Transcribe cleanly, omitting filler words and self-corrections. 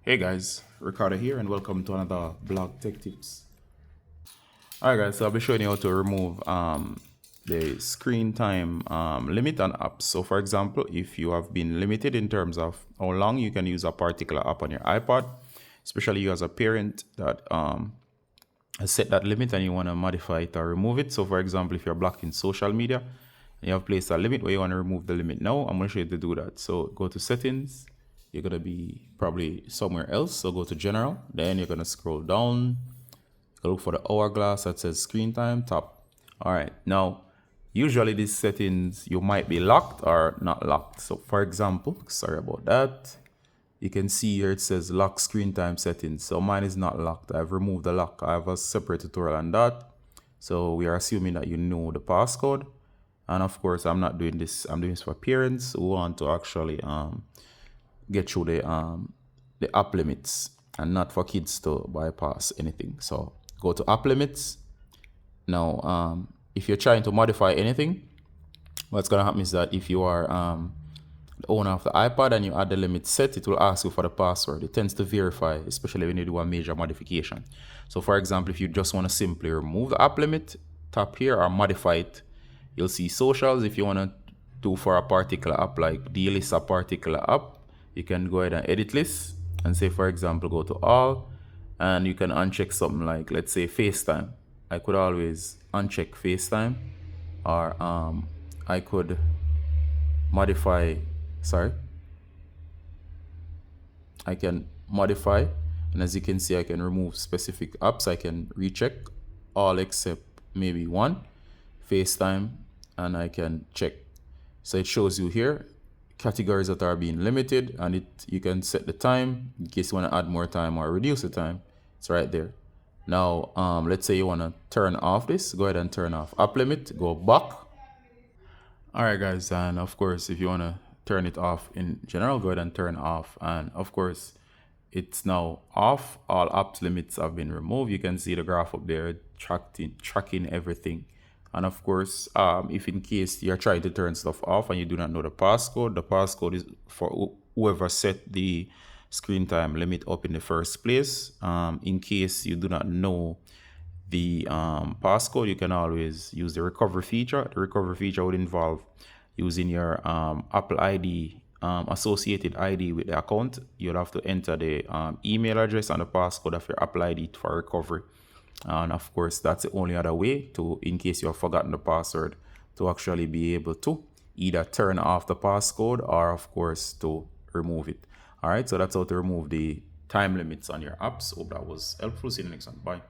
Hey guys, Ricardo here and welcome to another blog tech tips. Alright guys, so I'll be showing you how to remove the screen time limit on apps. So for example, if you have been limited in terms of how long you can use a particular app on your iPad, especially you as a parent that has set that limit and you want to modify it or remove it. So for example, if you're blocking social media and you have placed a limit where you want to remove the limit now, I'm going to show you to do that. So go to settings. You're going to be probably somewhere else. So go to general, then you're going to scroll down, look for the hourglass that says screen time, top. All right, now usually these settings you might be locked or not locked. So for example, sorry about that, you can see here it says lock screen time settings. So mine is not locked. I've removed the lock. I have a separate tutorial on that. So we are assuming that you know the passcode. And of course, I'm not doing this. I'm doing this for parents who want to actually get through the app limits and not for kids to bypass anything. So go to app limits. Now, if you're trying to modify anything, what's going to happen is that if you are the owner of the iPad and you add the limit set, it will ask you for the password. It tends to verify, especially when you do a major modification. So for example, if you just want to simply remove the app limit, tap here or modify it, you'll see socials. If you want to do for a particular app, like delist a particular app, you can go ahead and edit list and say, for example, go to all, and you can uncheck something like, let's say, FaceTime. I could always uncheck FaceTime, or I could modify, I can modify, and as you can see, I can remove specific apps. I can recheck all except maybe one, FaceTime, and I can check. So it shows you here categories that are being limited, and you can set the time in case you want to add more time or reduce the time. It's right there. Now, let's say you want to turn off this. Go ahead and turn off app limit. Go back. All right, guys, and of course, if you want to turn it off in general, go ahead and turn off. And of course, it's now off. All app limits have been removed. You can see the graph up there tracking everything. And of course, if in case you're trying to turn stuff off and you do not know the passcode is for whoever set the screen time limit up in the first place. In case you do not know the passcode, you can always use the recovery feature. The recovery feature would involve using your Apple ID, associated ID with the account. You'll have to enter the email address and the passcode of your Apple ID for recovery. And of course, that's the only other way to, in case you have forgotten the password, to actually be able to either turn off the passcode or of course to remove it. All right, so that's how to remove the time limits on your apps. Hope that was helpful. See you in the next one. Bye.